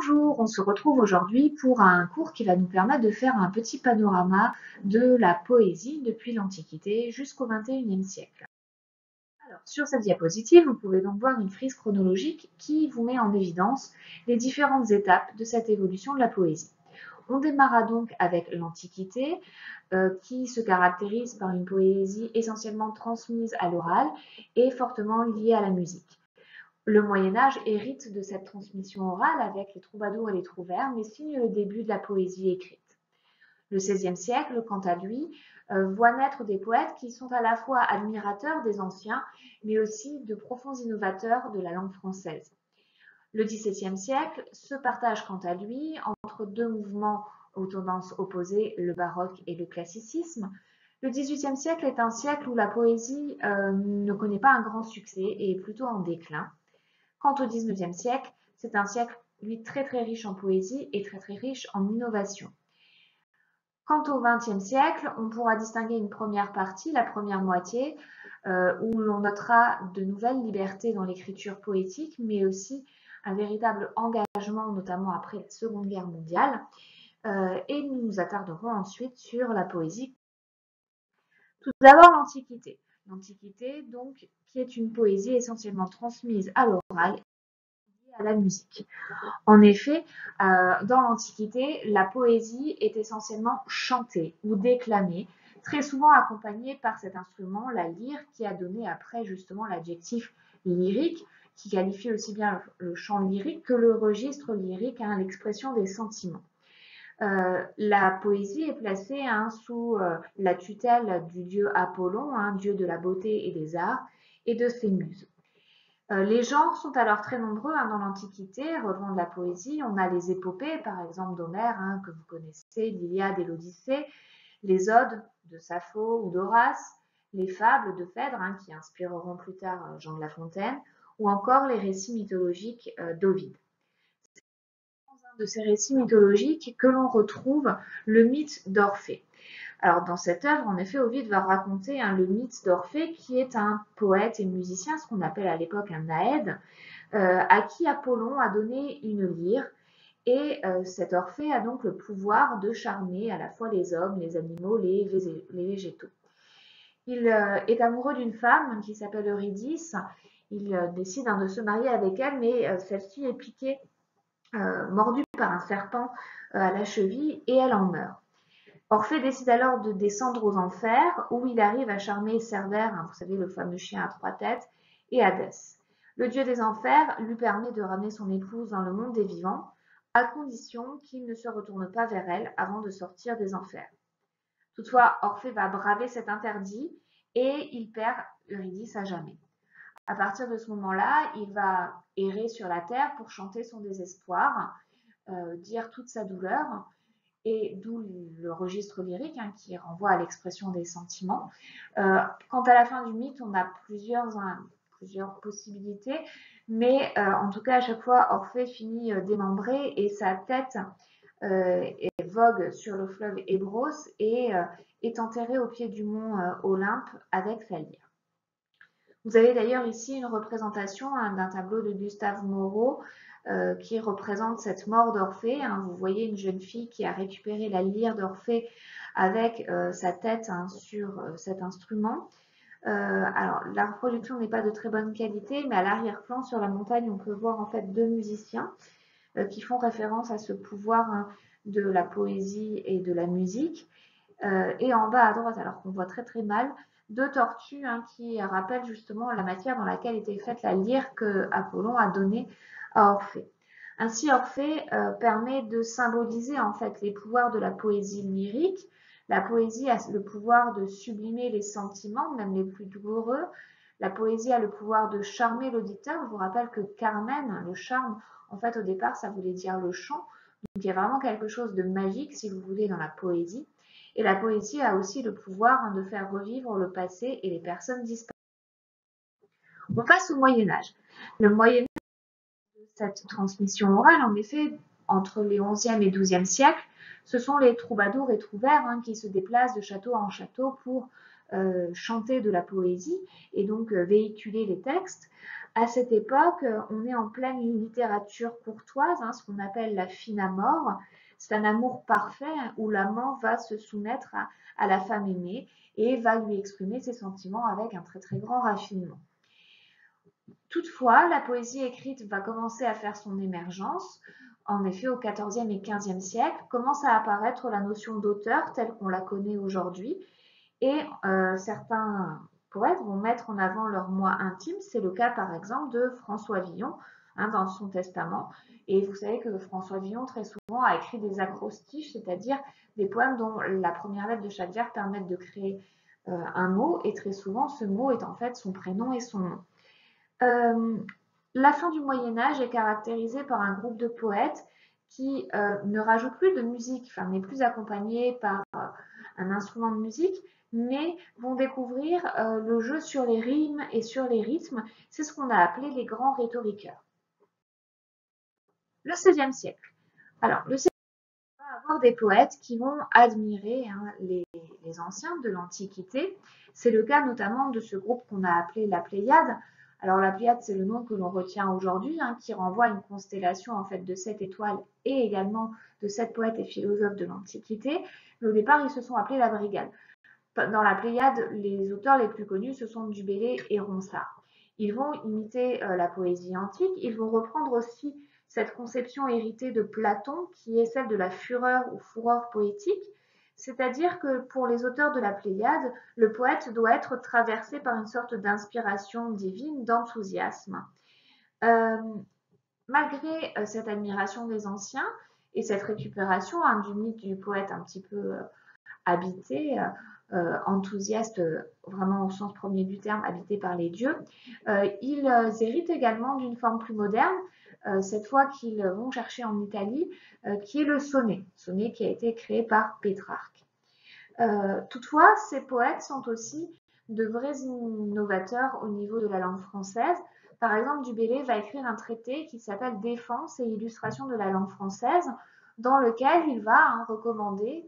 Bonjour, on se retrouve aujourd'hui pour un cours qui va nous permettre de faire un petit panorama de la poésie depuis l'Antiquité jusqu'au XXIe siècle. Alors, sur cette diapositive, vous pouvez donc voir une frise chronologique qui vous met en évidence les différentes étapes de cette évolution de la poésie. On démarra donc avec l'Antiquité, qui se caractérise par une poésie essentiellement transmise à l'oral et fortement liée à la musique. Le Moyen-Âge hérite de cette transmission orale avec les troubadours et les trouvères, mais signe le début de la poésie écrite. Le XVIe siècle, quant à lui, voit naître des poètes qui sont à la fois admirateurs des anciens, mais aussi de profonds innovateurs de la langue française. Le XVIIe siècle se partage quant à lui entre deux mouvements aux tendances opposées, le baroque et le classicisme. Le XVIIIe siècle est un siècle où la poésie ne connaît pas un grand succès et est plutôt en déclin. Quant au XIXe siècle, c'est un siècle, lui, très riche en poésie et très riche en innovation. Quant au XXe siècle, on pourra distinguer une première partie, la première moitié, où l'on notera de nouvelles libertés dans l'écriture poétique, mais aussi un véritable engagement, notamment après la Seconde Guerre mondiale. Et nous nous attarderons ensuite sur la poésie. Tout d'abord, l'Antiquité. L'Antiquité, donc, qui est une poésie essentiellement transmise à l'oral et à la musique. En effet, dans l'Antiquité, la poésie est essentiellement chantée ou déclamée, très souvent accompagnée par cet instrument, la lyre, qui a donné après justement l'adjectif lyrique, qui qualifie aussi bien le chant lyrique que le registre lyrique, l'expression des sentiments. La poésie est placée sous la tutelle du dieu Apollon, dieu de la beauté et des arts, et de ses muses. Les genres sont alors très nombreux dans l'Antiquité, relevant de la poésie. On a les épopées, par exemple d'Homère, que vous connaissez, l'Iliade et l'Odyssée, les odes de Sappho ou d'Horace, les fables de Phèdre, qui inspireront plus tard Jean de La Fontaine, ou encore les récits mythologiques d'Ovide. C'est dans un de ces récits mythologiques que l'on retrouve le mythe d'Orphée. Alors, dans cette œuvre, en effet, Ovide va raconter le mythe d'Orphée, qui est un poète et musicien, ce qu'on appelle à l'époque un naède, à qui Apollon a donné une lyre. Et cet Orphée a donc le pouvoir de charmer à la fois les hommes, les animaux, les végétaux. Il est amoureux d'une femme qui s'appelle Eurydice. Il décide de se marier avec elle, mais celle-ci est piquée, mordue par un serpent à la cheville, et elle en meurt. Orphée décide alors de descendre aux enfers, où il arrive à charmer Cerbère, vous savez, le fameux chien à 3 têtes, et Hadès. Le dieu des enfers lui permet de ramener son épouse dans le monde des vivants, à condition qu'il ne se retourne pas vers elle avant de sortir des enfers. Toutefois, Orphée va braver cet interdit et il perd Eurydice à jamais. À partir de ce moment-là, il va errer sur la terre pour chanter son désespoir, dire toute sa douleur, et d'où le registre lyrique qui renvoie à l'expression des sentiments. Quant à la fin du mythe, on a plusieurs possibilités, mais en tout cas, à chaque fois, Orphée finit démembré et sa tête vogue sur le fleuve Hébros et est enterrée au pied du mont Olympe avec sa lyre. Vous avez d'ailleurs ici une représentation d'un tableau de Gustave Moreau qui représente cette mort d'Orphée. Vous voyez une jeune fille qui a récupéré la lyre d'Orphée avec sa tête sur cet instrument. Alors, la reproduction n'est pas de très bonne qualité, mais à l'arrière-plan, sur la montagne, on peut voir en fait deux musiciens qui font référence à ce pouvoir de la poésie et de la musique. Et en bas à droite, alors qu'on voit très mal, deux tortues qui rappellent justement la matière dans laquelle était faite la lyre que Apollon a donnée à Orphée. Ainsi, Orphée permet de symboliser en fait les pouvoirs de la poésie lyrique. La poésie a le pouvoir de sublimer les sentiments, même les plus douloureux. La poésie a le pouvoir de charmer l'auditeur. Je vous rappelle que Carmen, le charme, en fait, au départ, ça voulait dire le chant. Donc, il y a vraiment quelque chose de magique, si vous voulez, dans la poésie. Et la poésie a aussi le pouvoir de faire revivre le passé et les personnes disparues. On passe au Moyen-Âge. Le Moyen-Âge, cette transmission orale, en effet, entre les XIe et XIIe siècles, ce sont les troubadours et trouvères qui se déplacent de château en château pour chanter de la poésie et donc véhiculer les textes. À cette époque, on est en pleine littérature courtoise, hein, ce qu'on appelle la fine amour. C'est un amour parfait où l'amant va se soumettre à la femme aimée et va lui exprimer ses sentiments avec un très très grand raffinement. Toutefois, la poésie écrite va commencer à faire son émergence. En effet, au XIVe et XVe siècle, commence à apparaître la notion d'auteur telle qu'on la connaît aujourd'hui. Et certains poètes vont mettre en avant leur moi intime. C'est le cas par exemple de François Villon, hein, dans son testament. Et vous savez que François Villon très souvent a écrit des acrostiches, c'est-à-dire des poèmes dont la première lettre de chaque vers permettent de créer un mot. Et très souvent, ce mot est en fait son prénom et son nom. La fin du Moyen-Âge est caractérisée par un groupe de poètes qui ne rajoutent plus de musique, enfin n'est plus accompagné par un instrument de musique, mais vont découvrir le jeu sur les rimes et sur les rythmes. C'est ce qu'on a appelé les grands rhétoriqueurs. Le XVIe siècle. Alors, le XVIe siècle va avoir des poètes qui vont admirer les anciens de l'Antiquité. C'est le cas notamment de ce groupe qu'on a appelé la Pléiade. Alors la Pléiade, c'est le nom que l'on retient aujourd'hui, hein, qui renvoie à une constellation en fait de 7 étoiles et également de 7 poètes et philosophes de l'Antiquité. Mais au départ, ils se sont appelés la Brigade. Dans la Pléiade, les auteurs les plus connus, ce sont Du Bellay et Ronsard. Ils vont imiter la poésie antique, ils vont reprendre aussi cette conception héritée de Platon, qui est celle de la fureur ou fureur poétique, c'est-à-dire que pour les auteurs de la Pléiade, le poète doit être traversé par une sorte d'inspiration divine, d'enthousiasme. Malgré cette admiration des anciens et cette récupération du mythe du poète un petit peu habité, enthousiaste, vraiment au sens premier du terme, habité par les dieux, ils héritent également d'une forme plus moderne, cette fois qu'ils vont chercher en Italie, qui est le sonnet qui a été créé par Pétrarque. Toutefois, ces poètes sont aussi de vrais innovateurs au niveau de la langue française. Par exemple, Du Bellay va écrire un traité qui s'appelle Défense et illustration de la langue française, dans lequel il va recommander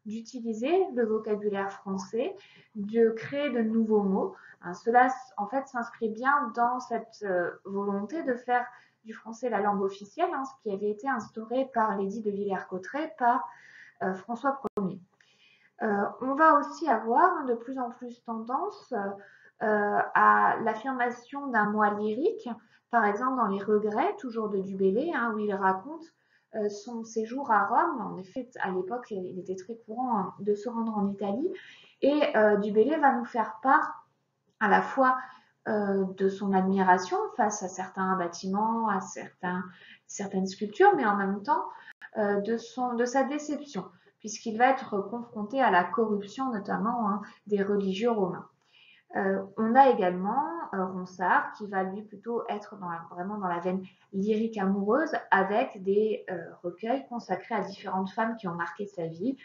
d'utiliser le vocabulaire français, de créer de nouveaux mots. Cela, en fait, s'inscrit bien dans cette volonté de faire du français la langue officielle, ce qui avait été instauré par l'édit de Villers-Cotterêts par François Ier. On va aussi avoir de plus en plus tendance à l'affirmation d'un moi lyrique, par exemple dans Les Regrets, toujours de Du Bellay, où il raconte son séjour à Rome. En effet, à l'époque, il était très courant de se rendre en Italie. Et Du Bellay va nous faire part à la fois de son admiration face à certains bâtiments, à certaines sculptures, mais en même temps de sa déception, puisqu'il va être confronté à la corruption notamment des religieux romains. On a également Ronsard qui va lui plutôt être vraiment dans la veine lyrique amoureuse avec des recueils consacrés à différentes femmes qui ont marqué sa vie.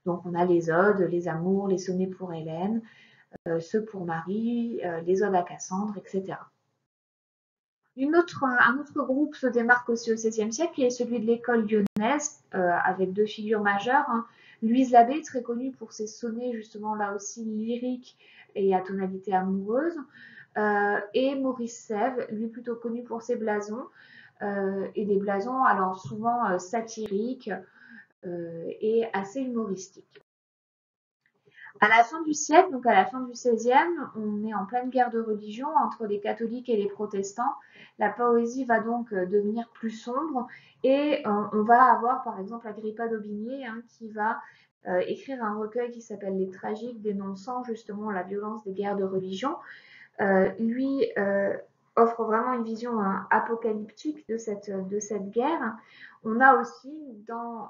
Donc on a les odes, les amours, les sonnets pour Hélène, ceux pour Marie, les odes à Cassandre, etc. Un autre groupe se démarque aussi au XVIe siècle, qui est celui de l'école lyonnaise, avec deux figures majeures. Louise Labbé, très connue pour ses sonnets, justement là aussi lyriques et à tonalité amoureuse, et Maurice Sèvres, lui plutôt connu pour ses blasons, et des blasons alors souvent satiriques et assez humoristiques. À la fin du siècle, donc à la fin du XVIe, on est en pleine guerre de religion entre les catholiques et les protestants. La poésie va donc devenir plus sombre et on va avoir par exemple Agrippa d'Aubigné qui va écrire un recueil qui s'appelle Les Tragiques, dénonçant justement la violence des guerres de religion. Lui offre vraiment une vision apocalyptique de cette guerre. On a aussi dans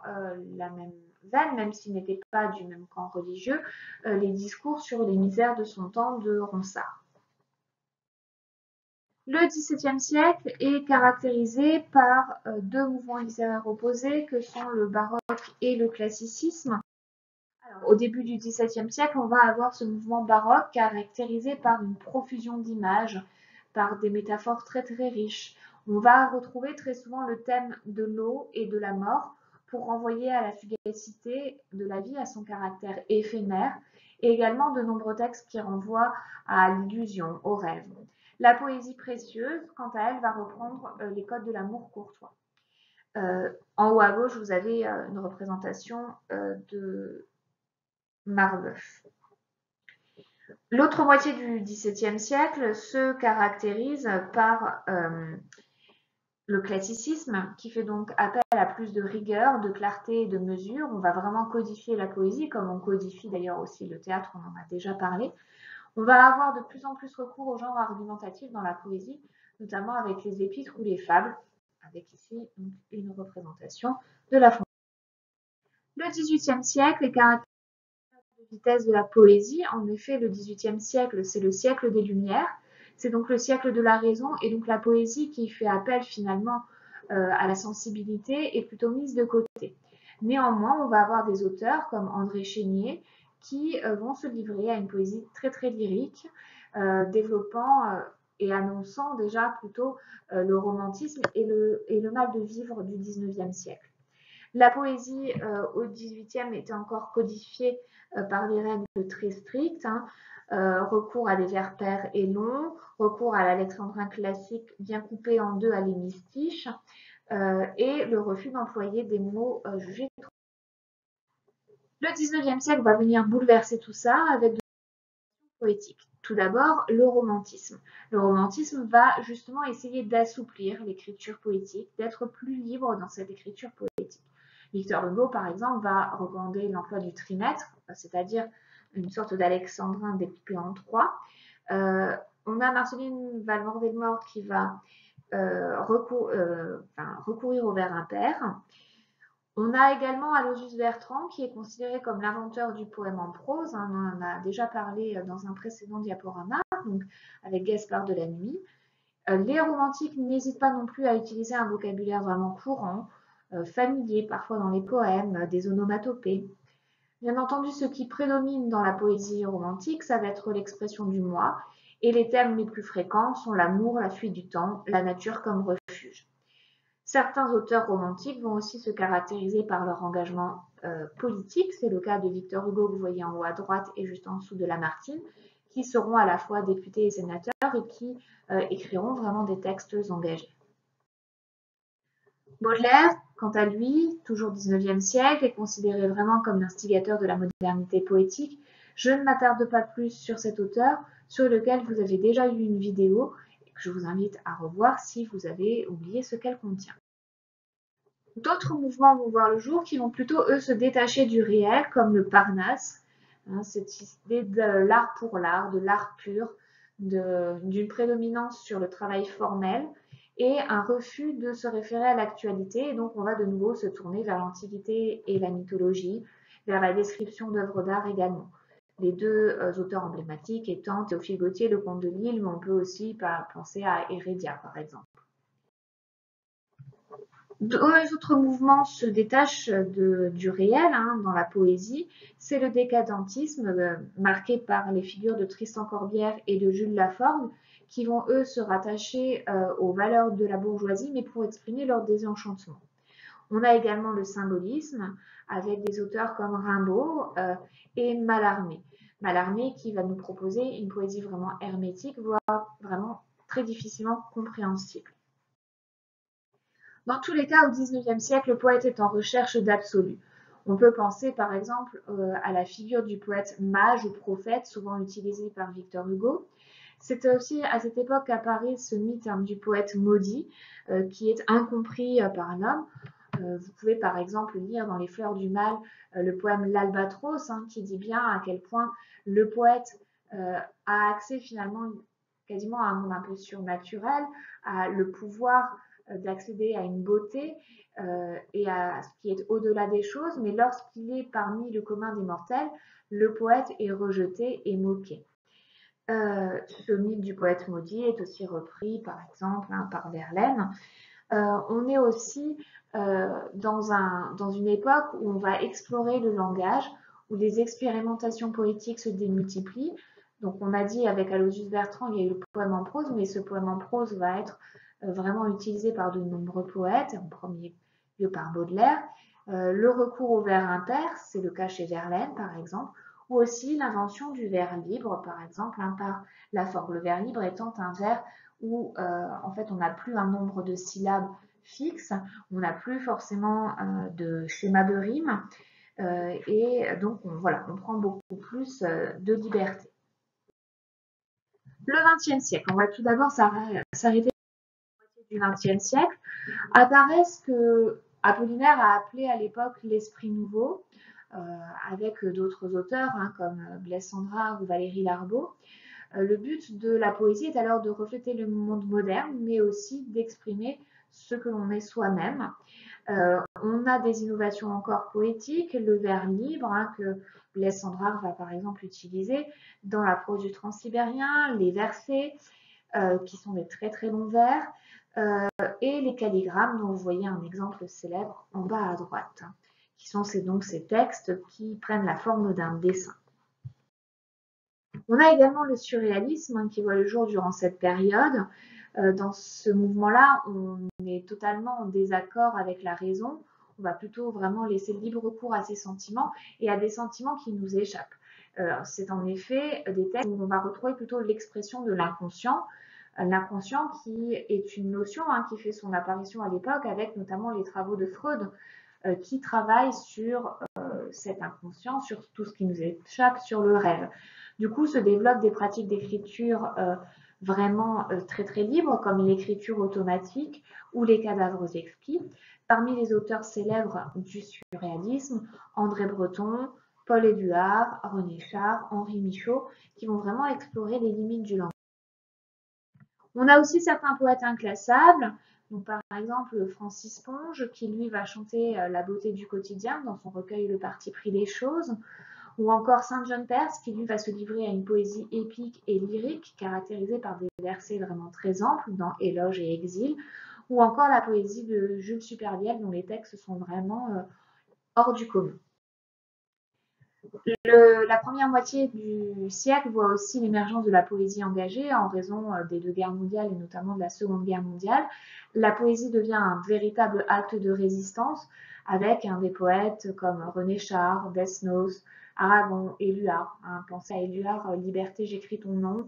la même veine, même s'il n'était pas du même camp religieux, les discours sur les misères de son temps de Ronsard. Le XVIIe siècle est caractérisé par deux mouvements littéraires opposés que sont le baroque et le classicisme. Alors, au début du XVIIe siècle, on va avoir ce mouvement baroque caractérisé par une profusion d'images, par des métaphores très très riches. On va retrouver très souvent le thème de l'eau et de la mort pour renvoyer à la fugacité de la vie, à son caractère éphémère, et également de nombreux textes qui renvoient à l'illusion, au rêve. La poésie précieuse, quant à elle, va reprendre les codes de l'amour courtois. En haut à gauche, vous avez une représentation de Marbeuf. L'autre moitié du XVIIe siècle se caractérise par le classicisme, qui fait donc appel à plus de rigueur, de clarté et de mesure. On va vraiment codifier la poésie, comme on codifie d'ailleurs aussi le théâtre, on en a déjà parlé. On va avoir de plus en plus recours au genre argumentatif dans la poésie, notamment avec les épîtres ou les fables, avec ici une représentation de La Fontaine. Le XVIIIe siècle est caractérisé par la vitesse de la poésie. En effet, le XVIIIe siècle, c'est le siècle des Lumières. C'est donc le siècle de la raison, et donc la poésie qui fait appel finalement à la sensibilité est plutôt mise de côté. Néanmoins, on va avoir des auteurs comme André Chénier qui vont se livrer à une poésie très très lyrique, développant et annonçant déjà plutôt le romantisme et le mal de vivre du XIXe siècle. La poésie au XVIIIe était encore codifiée par des règles très strictes, recours à des vers pairs et longs, recours à l'alexandrin classique bien coupé en deux à l'hémistiche, et le refus d'employer des mots jugés trop. Le XIXe siècle va venir bouleverser tout ça avec de poétiques. Tout d'abord, le romantisme. Le romantisme va justement essayer d'assouplir l'écriture poétique, d'être plus libre dans cette écriture poétique. Victor Hugo, par exemple, va recommander l'emploi du trimètre, c'est-à-dire une sorte d'alexandrin découpé en trois. On a Marceline Valmore-Villemaur qui va recourir au vers impair. On a également Aloysius Bertrand qui est considéré comme l'inventeur du poème en prose. On en a déjà parlé dans un précédent diaporama, donc avec Gaspard de la Nuit. Les romantiques n'hésitent pas non plus à utiliser un vocabulaire vraiment courant, familier parfois dans les poèmes, des onomatopées. Bien entendu, ce qui prédomine dans la poésie romantique, ça va être l'expression du moi, et les thèmes les plus fréquents sont l'amour, la fuite du temps, la nature comme refuge. Certains auteurs romantiques vont aussi se caractériser par leur engagement politique. C'est le cas de Victor Hugo que vous voyez en haut à droite et juste en dessous de Lamartine, qui seront à la fois députés et sénateurs et qui écriront vraiment des textes engagés. Baudelaire, quant à lui, toujours 19e siècle, est considéré vraiment comme l'instigateur de la modernité poétique. Je ne m'attarde pas plus sur cet auteur, sur lequel vous avez déjà eu une vidéo et que je vous invite à revoir si vous avez oublié ce qu'elle contient. D'autres mouvements vont voir le jour qui vont plutôt, eux, se détacher du réel, comme le Parnasse, cette idée de l'art pour l'art, de l'art pur, d'une prédominance sur le travail formel et un refus de se référer à l'actualité. Et donc, on va de nouveau se tourner vers l'Antiquité et la mythologie, vers la description d'œuvres d'art également. Les deux auteurs emblématiques étant Théophile Gautier, le Comte de Lille, mais on peut aussi penser à Hérédia, par exemple. Deux autres mouvements se détachent du réel dans la poésie. C'est le décadentisme, marqué par les figures de Tristan Corbière et de Jules Laforgue, qui vont, eux, se rattacher aux valeurs de la bourgeoisie, mais pour exprimer leur désenchantement. On a également le symbolisme, avec des auteurs comme Rimbaud et Mallarmé. Mallarmé qui va nous proposer une poésie vraiment hermétique, voire vraiment très difficilement compréhensible. Dans tous les cas, au XIXe siècle, le poète est en recherche d'absolu. On peut penser par exemple à la figure du poète mage ou prophète, souvent utilisé par Victor Hugo. C'est aussi à cette époque qu'apparaît ce mythe du poète maudit, qui est incompris par l'homme. Vous pouvez par exemple lire dans Les Fleurs du Mal le poème L'Albatros, qui dit bien à quel point le poète a accès finalement quasiment à un monde un peu surnaturel, à le pouvoir d'accéder à une beauté et à ce qui est au-delà des choses, mais lorsqu'il est parmi le commun des mortels, le poète est rejeté et moqué. Ce mythe du poète maudit est aussi repris par exemple par Verlaine. On est aussi dans une époque où on va explorer le langage, où les expérimentations poétiques se démultiplient. Donc on a dit avec Aloysius Bertrand, il y a eu le poème en prose, mais ce poème en prose va être vraiment utilisé par de nombreux poètes, en premier lieu par Baudelaire. Le recours au vers impair, c'est le cas chez Verlaine par exemple, ou aussi l'invention du vers libre, par exemple, par la forme. Le vers libre étant un vers où en fait on n'a plus un nombre de syllabes fixe, on n'a plus forcément de schéma de rime, et donc voilà, on prend beaucoup plus de liberté. Le XXe siècle, on va tout d'abord s'arrêter du XXe siècle, apparaît ce que Apollinaire a appelé à l'époque l'esprit nouveau, avec d'autres auteurs comme Blaise Cendrars ou Valérie Larbaud. Le but de la poésie est alors de refléter le monde moderne, mais aussi d'exprimer ce que l'on est soi-même. On a des innovations encore poétiques, le vers libre que Blaise Cendrars va par exemple utiliser dans la prose du Transsibérien, les versets qui sont des très très longs vers, et les calligrammes dont vous voyez un exemple célèbre en bas à droite, qui sont donc ces textes qui prennent la forme d'un dessin. On a également le surréalisme qui voit le jour durant cette période. Dans ce mouvement-là, on est totalement en désaccord avec la raison. On va plutôt vraiment laisser libre cours à ses sentiments et à des sentiments qui nous échappent. C'est en effet des textes où on va retrouver plutôt l'expression de l'inconscient. L'inconscient qui est une notion qui fait son apparition à l'époque avec notamment les travaux de Freud qui travaillent sur cet inconscient, sur tout ce qui nous échappe, sur le rêve. Du coup, se développent des pratiques d'écriture vraiment très très libres, comme l'écriture automatique ou les cadavres exquis. Parmi les auteurs célèbres du surréalisme, André Breton, Paul Éluard, René Char, Henri Michaud, qui vont vraiment explorer les limites du langage. On a aussi certains poètes inclassables, donc par exemple Francis Ponge, qui lui va chanter la beauté du quotidien dans son recueil Le parti pris des choses, ou encore Saint John Perse, qui lui va se livrer à une poésie épique et lyrique, caractérisée par des versets vraiment très amples dans Éloge et Exil, ou encore la poésie de Jules Supervielle, dont les textes sont vraiment hors du commun. La première moitié du siècle voit aussi l'émergence de la poésie engagée en raison des deux guerres mondiales et notamment de la Seconde Guerre mondiale. La poésie devient un véritable acte de résistance avec des poètes comme René Char, Desnos, Aragon, Éluard. Pensez à Éluard, Liberté, j'écris ton nom,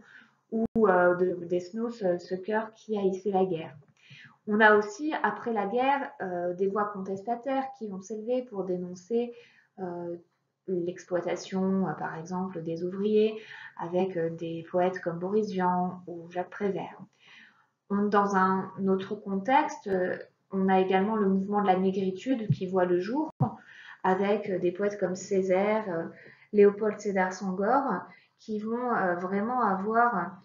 ou de Desnos, ce cœur qui a hissé la guerre. On a aussi, après la guerre, des voix contestataires qui vont s'élever pour dénoncer l'exploitation, par exemple, des ouvriers, avec des poètes comme Boris Vian ou Jacques Prévert. Dans un autre contexte, on a également le mouvement de la négritude qui voit le jour, avec des poètes comme Césaire, Léopold Sédar Senghor, qui vont vraiment avoir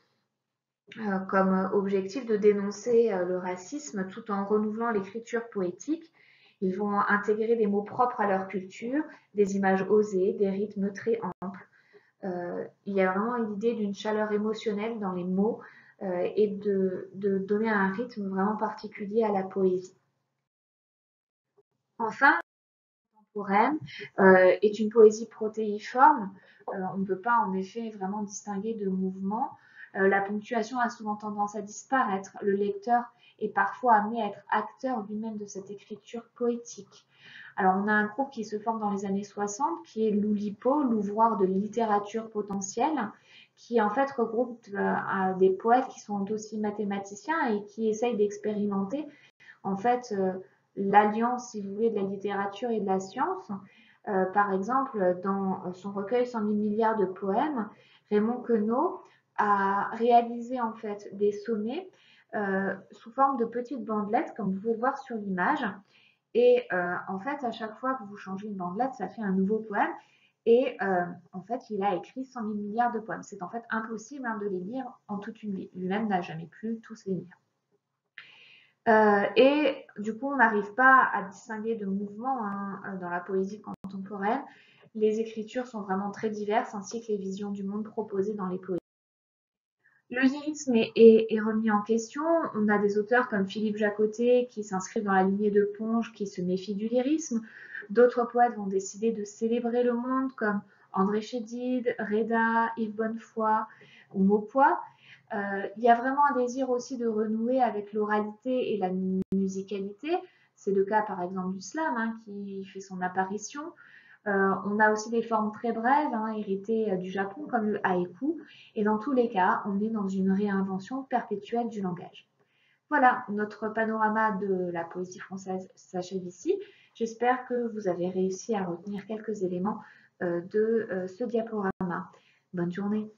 comme objectif de dénoncer le racisme tout en renouvelant l'écriture poétique. Ils vont intégrer des mots propres à leur culture, des images osées, des rythmes très amples. Il y a vraiment l'idée d'une chaleur émotionnelle dans les mots et de donner un rythme vraiment particulier à la poésie. Enfin, contemporaine est une poésie protéiforme. On ne peut pas en effet vraiment distinguer de mouvements. La ponctuation a souvent tendance à disparaître. Le lecteur est parfois amené à être acteur lui-même de cette écriture poétique. Alors, on a un groupe qui se forme dans les années 60, qui est l'Oulipo, l'ouvroir de littérature potentielle, qui en fait regroupe des poètes qui sont aussi mathématiciens et qui essayent d'expérimenter en fait l'alliance, si vous voulez, de la littérature et de la science. Par exemple, dans son recueil 100 000 milliards de poèmes, Raymond Queneau a réalisé en fait des sonnets sous forme de petites bandelettes, comme vous pouvez le voir sur l'image. Et en fait, à chaque fois que vous changez une bandelette, ça fait un nouveau poème. Et en fait, il a écrit 100 000 milliards de poèmes. C'est en fait impossible de les lire en toute une vie. Lui-même n'a jamais pu tous les lire. Et du coup, on n'arrive pas à distinguer de mouvements dans la poésie contemporaine. Les écritures sont vraiment très diverses, ainsi que les visions du monde proposées dans les poésies. Le lyrisme est remis en question. On a des auteurs comme Philippe Jacotet qui s'inscrivent dans la lignée de Ponge, qui se méfient du lyrisme. D'autres poètes vont décider de célébrer le monde, comme André Chédid, Reda, Yves Bonnefoy ou Maupoy. Il y a vraiment un désir aussi de renouer avec l'oralité et la musicalité. C'est le cas par exemple du slam qui fait son apparition. On a aussi des formes très brèves, hein, héritées du Japon, comme le haïku. Et dans tous les cas, on est dans une réinvention perpétuelle du langage. Voilà, notre panorama de la poésie française s'achève ici. J'espère que vous avez réussi à retenir quelques éléments de ce diaporama. Bonne journée.